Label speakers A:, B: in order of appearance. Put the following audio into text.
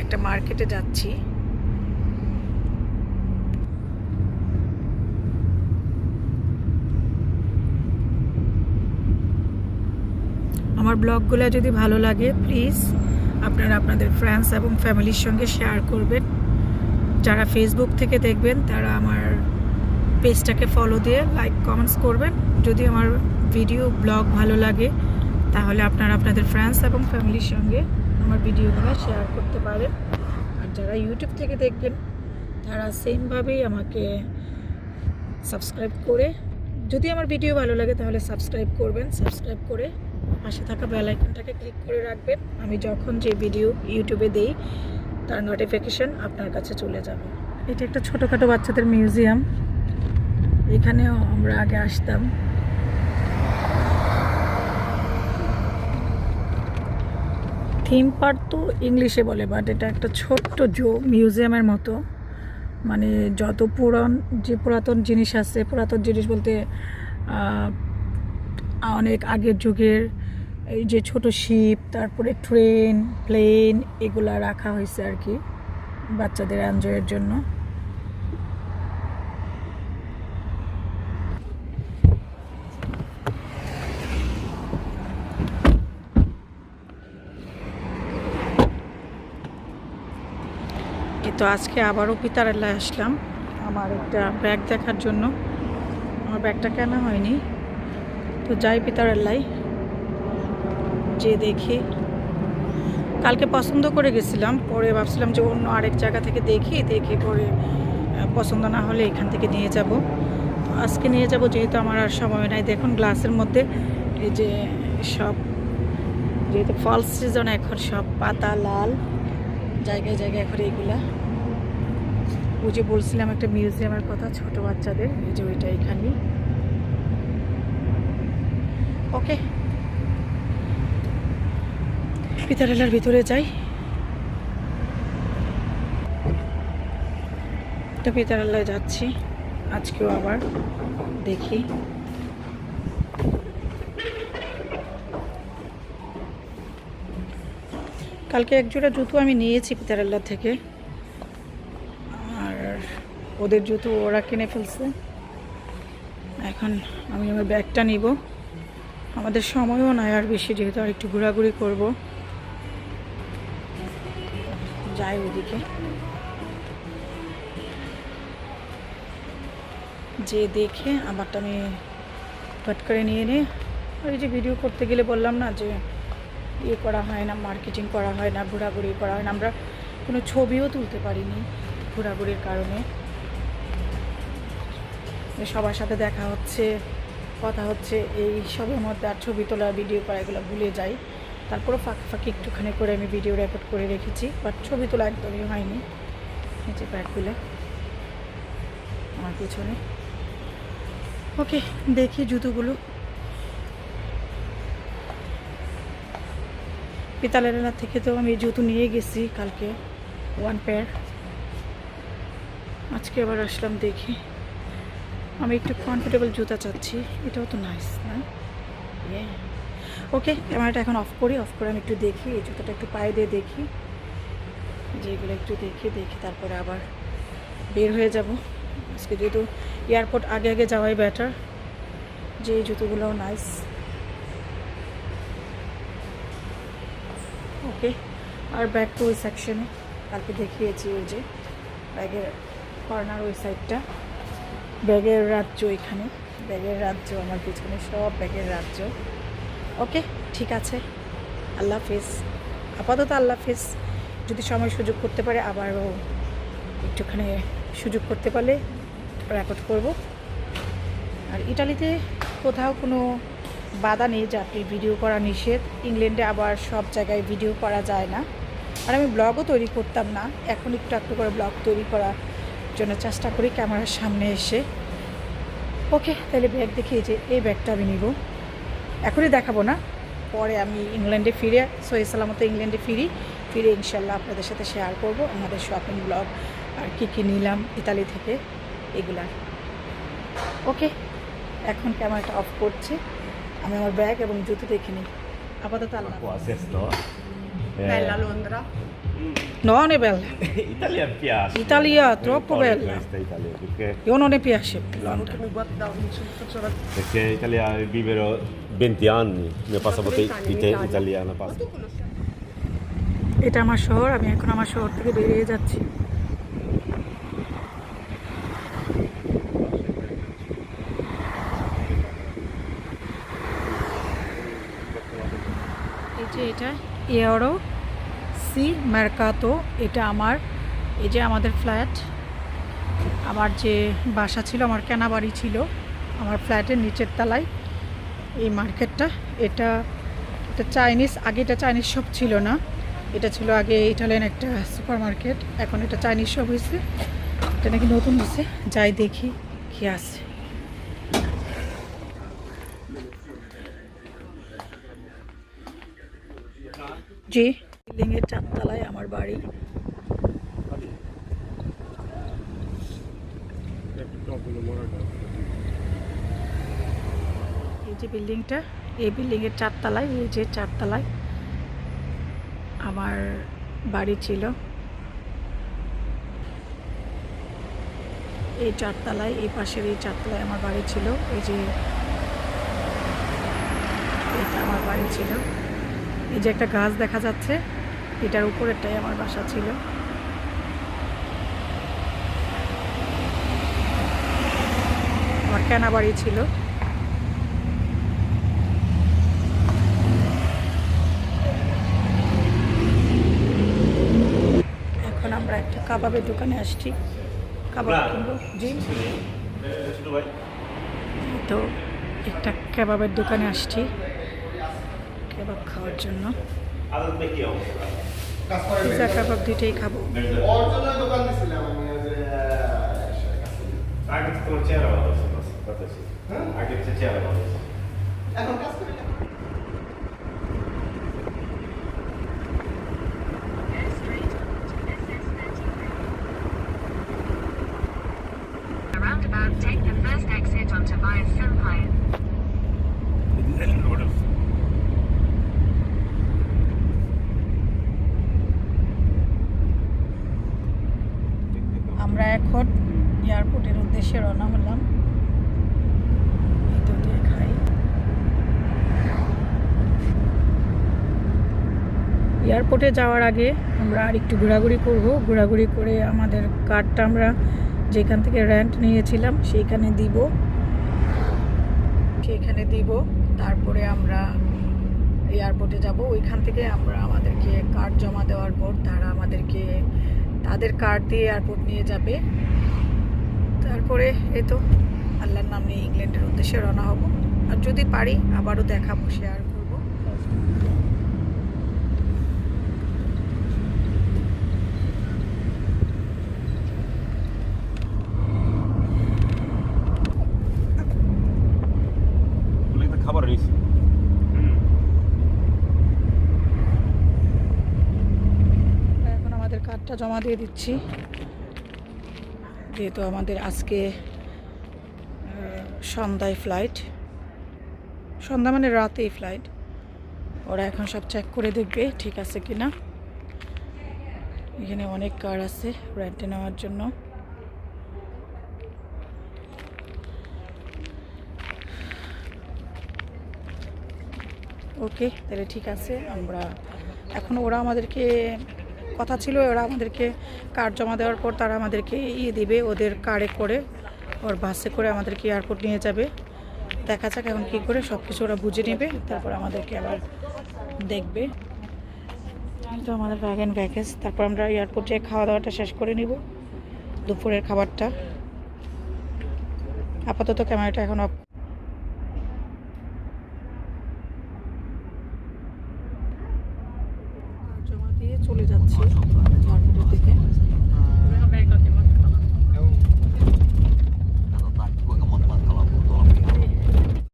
A: একটা মার্কেটে যাচ্ছি। আমার ব্লগগুলো যদি ভালো লাগে প্লিজ আপনারা আপনাদের ফ্রেন্ডস এবং ফ্যামিলির সঙ্গে শেয়ার করবেন। যারা ফেসবুক থেকে দেখবেন তারা আমার পেজটাকে ফলো দিয়ে লাইক কমেন্টস করবেন। যদি আমার ভিডিও ব্লগ ভালো লাগে তাহলে আপনারা আপনাদের ফ্রেন্ডস এবং ফ্যামিলির সঙ্গে আমার ভিডিওগুলো শেয়ার করতে পারেন। আর যারা ইউটিউব থেকে দেখবেন তারা সেমভাবেই আমাকে সাবস্ক্রাইব করে, যদি আমার ভিডিও ভালো লাগে তাহলে সাবস্ক্রাইব করবেন। সাবস্ক্রাইব করে পাশে থাকা বেল আইকনটাকে ক্লিক করে রাখবেন। আমি যখন যে ভিডিও ইউটিউবে দেই তার নোটিফিকেশন আপনার কাছে চলে যাবে। এটা একটা ছোটোখাটো বাচ্চাদের মিউজিয়াম। এখানেও আমরা আগে আসতাম। থিম পার্ক তো ইংলিশে বলে, বাট এটা একটা ছোট্ট মিউজিয়ামের মতো। মানে যত পুরাতন জিনিস আছে, পুরাতন জিনিস বলতে অনেক আগের যুগের এই যে ছোট শিপ, তারপরে ট্রেন, প্লেন, এগুলা রাখা হয়েছে আর কি বাচ্চাদের এনজয়ের জন্য। তো আজকে আবারও পিতারাল্লায় আসলাম আমার একটা ব্যাগ দেখার জন্য। আমার ব্যাগটা কেনা হয়নি, তো যাই পিতারাল্লায় যে দেখি। কালকে পছন্দ করে গেছিলাম, পরে ভাবছিলাম যে অন্য আরেক জায়গা থেকে দেখি পরে পছন্দ না হলে এখান থেকে নিয়ে যাব। তো আজকে নিয়ে যাব যেহেতু আমার আর সময় নাই। দেখুন গ্লাসের মধ্যে এই যে সব, যেহেতু ফল সিজন এখন, সব পাতা লাল, জায়গায় জায়গায় এখন এগুলা। ওই যে বলছিলাম একটা মিউজিয়ামের কথা ছোট বাচ্চাদের, এই যে ওইটা এখানেই। ওকে, পিতারালার ভিতরে যাই। তো পিতারালায় যাচ্ছি আজকেও, আবার দেখি। কালকে একজোড়া জুতো আমি নিয়েছি পিতারাল্লা থেকে, আর ওদের জুতো ওরা কিনে ফেলছে। এখন আমি আমার ব্যাগটা নিব। আমাদের সময়ও নয় আর বেশি, যেহেতু আর একটু ঘোরাঘুরি করব। যাই ওইদিকে, যে দেখে আমারটা আমি কাট করে নিয়ে নিই। আর এই যে ভিডিও করতে গেলে বললাম না যে ইয়ে করা হয় না, মার্কেটিং করা হয় না, ঘোরাঘুরি করা হয় না। আমরা কোনো ছবিও তুলতে পারিনি ঘোরাঘুরির কারণে। সবার সাথে দেখা হচ্ছে, কথা হচ্ছে, এই সবের মধ্যে আর ছবি তোলা, ভিডিও করা এগুলো ভুলে যাই। তারপরও ফাঁকি একটুখানি করে আমি ভিডিও রেকর্ড করে রেখেছি, বাট ছবি তোলা একদমই হয়নি। এই যে ব্যাগগুলো আমার পিছনে। ওকে, দেখি জুতোগুলো। পিতালেরা থেকে তো আমি জুতো নিয়ে গেছি কালকে 1 পেয়ার। আজকে আবার আসলাম, দেখি। আমি একটু কমফোর্টেবল জুতা চাচ্ছি। এটাও তো নাইস না? ওকে, ক্যামেরাটা এখন অফ করি। অফ করে আমি একটু দেখি এই জুতাটা, একটু পায়ে দিয়ে দেখি, যেগুলো একটু দেখি তারপরে আবার বের হয়ে যাব। আজকে যেহেতু এয়ারপোর্ট আগে যাওয়াই বেটার। যে এই জুতোগুলোও নাইস। ওকে, আর ব্যাক টু ওই সেকশনে কালকে দেখিয়েছি, ওই যে ব্যাগের কর্নার ওই সাইডটা, ব্যাগের রাজ্য। এখানে ব্যাগের রাজ্য, আমার পিছনে সব ব্যাগের রাজ্য। ওকে, ঠিক আছে, আল্লাহ হাফেজ। আপাতত আল্লাহ হাফেজ। যদি সময় সুযোগ করতে পারে, আবারও একটুখানি সুযোগ করতে পারলে রেকর্ড করব। আর ইটালিতে কোথাও কোনো বাধা নেই যে আপনি ভিডিও করা নিষেধ। ইংল্যান্ডে আবার সব জায়গায় ভিডিও করা যায় না। আর আমি ব্লগও তৈরি করতাম না, এখন একটু করে ব্লগ তৈরি করার জন্য চেষ্টা করি ক্যামেরার সামনে এসে। ওকে, তাহলে ব্যাগ দেখিয়ে যে এই ব্যাগটা আমি নিব। এখনই দেখাবো না, পরে আমি ইংল্যান্ডে ফিরে সহি সালামত ইংল্যান্ডে ফিরে ইনশাল্লাহ আপনাদের সাথে শেয়ার করব আমাদের শপিং ব্লগ আর কী নিলাম ইতালি থেকে এগুলার। ওকে, এখন ক্যামেরাটা অফ করছি। আমি আমার ব্যাগ এবং জুতো দেখে নিই। আপাতত আল্লাহ।
B: Bella Londra.
A: Non è bella.
C: Italia piace.
A: Italia,
C: Un
A: troppo
C: po' di
A: bella.
C: questa Italia, perché,
A: Io non ne piace Londra.
B: Mi guardavo, mi faccio la...
C: perché in Italia vivero 20 anni, mio passaporto
B: 20 anni in Italia.
C: italiano.
B: Ma tu conosci?
A: এটা আমার শহর, আমি এখন আমার শহর থেকে বেরিয়ে যাচ্ছি। এই যে এটা এয়ারো সি মার্কাতো, এটা আমার, এই যে আমাদের ফ্ল্যাট, আমার যে বাসা ছিল, আমার কেনা বাড়ি ছিল, আমার ফ্ল্যাটের নিচের তলায় এই মার্কেটটা। এটা এটা চাইনিজ, আগে এটা চাইনিজ শপ ছিল না, এটা ছিল আগে ইটালিয়ান একটা সুপার মার্কেট, এখন এটা চাইনিজ শপ হয়েছে। এটা নাকি নতুন হয়েছে, যাই দেখি কি আছে। জি, বিল্ডিংয়ের 4 তলায় আমার বাড়ি। এই যে বিল্ডিংটা, এই বিল্ডিংয়ের 4 তলায়, এই যে 4 তলায় আমার বাড়ি ছিল। এই 4 তলায়, এই পাশের এই 4 তলায় আমার বাড়ি ছিল। এই যে এটা আমার বাড়ি ছিল। এই যে একটা গাছ দেখা যাচ্ছে, এটার উপরেরটাই আমার বাসা ছিল। আমার কেনা বাড়ি ছিল। এখন আমরা একটা কাবাবের দোকানে আসছি, কাবাব কিনবো। জি, তো একটা কাবাবের দোকানে আসছি কাবাব খাওয়ার জন্য। পিজা কাবাব দুইটাই খাবো।
C: আগে তো তোমার চেহারা ভালো আছে, কথা আছে। আগে তো চেহারা ভালো আছে।
B: এখন কাজ করি না।
D: Roundabout, take the first exit onto Tobias Empire.
A: আমরা এখন এয়ারপোর্টের উদ্দেশ্যে রওনা হলাম। এই তো দিয়ে খাই। এয়ারপোর্টে যাওয়ার আগে আমরা আর একটু ঘোরাঘুরি করব। ঘোরাঘুরি করে আমাদের কার্ডটা আমরা যেখান থেকে রেন্ট নিয়েছিলাম সেইখানে দিব, তারপরে আমরা এয়ারপোর্টে যাব। ওইখান থেকে আমরা আমাদেরকে কার্ড জমা দেওয়ার পর তারা আমাদেরকে তাদের কার্ড দিয়ে এয়ারপোর্ট নিয়ে যাবে। তারপরে এই তো আল্লাহর নাম নিয়ে ইংল্যান্ডের উদ্দেশ্যে রওনা হব। আর যদি পারি আবারও দেখাবো, শেয়ার করব।
C: খাবার নিয়েছি।
A: এখন আমাদের কার্ডটা জমা দিয়ে দিচ্ছি, যেহেতু আমাদের আজকে সন্ধ্যায় ফ্লাইট, সন্ধ্যা মানে রাতেই ফ্লাইট। ওরা এখন সব চেক করে দেখবে ঠিক আছে কিনা। এখানে অনেক কার আছে রেন্টে নেওয়ার জন্য। ওকে, তাহলে ঠিক আছে। আমরা এখন, ওরা আমাদেরকে কথা ছিল, ওরা আমাদেরকে কার্ড জমা দেওয়ার পর তারা আমাদেরকে দিবে, ওদের কারে করে, ওর বাসে করে আমাদেরকে এয়ারপোর্ট নিয়ে যাবে। দেখা যাক এখন কী করে সব কিছু ওরা বুঝে নেবে, তারপর আমাদেরকে আবার দেখবে। তো আমাদের ব্যাগ অ্যান্ড ব্যাগেজ, তারপর আমরা এয়ারপোর্টে খাওয়া দাওয়াটা শেষ করে নিব, দুপুরের খাবারটা। আপাতত ক্যামেরাটা এখন অফ। জমা দিয়ে চলে যাচ্ছি এয়ারপোর্টের দিকে।